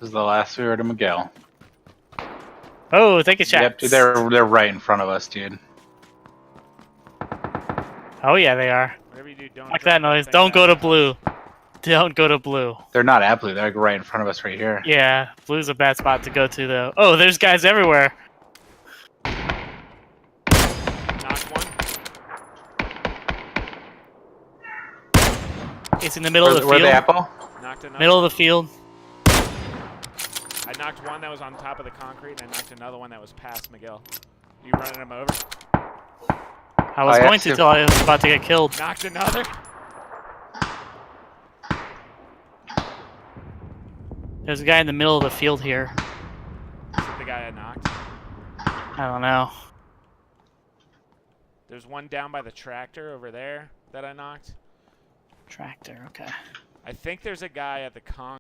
This is the last we heard of Miguel. Oh, take a shot. Yep, dude, they're right in front of us, dude. Oh yeah, they are. Whatever you do, don't Fuck drop that noise. thing Don't go down to the blue. Don't go to blue. They're not at blue. They're like right in front of us right here. Yeah, blue's a bad spot to go to though. Oh, there's guys everywhere. house. Knocked one. It's in the middle of the Where field. the apple? Knocked another. Middle of the field. I knocked one that was on top of the concrete, and I knocked another one that was past Miguel. You running him over? I was I going asked to if- till I was about to get killed. Knocked another. There's a guy in the middle of the field here. Is it the guy I knocked? I don't know. There's one down by the tractor over there that I knocked. Tractor, okay. I think there's a guy at the con.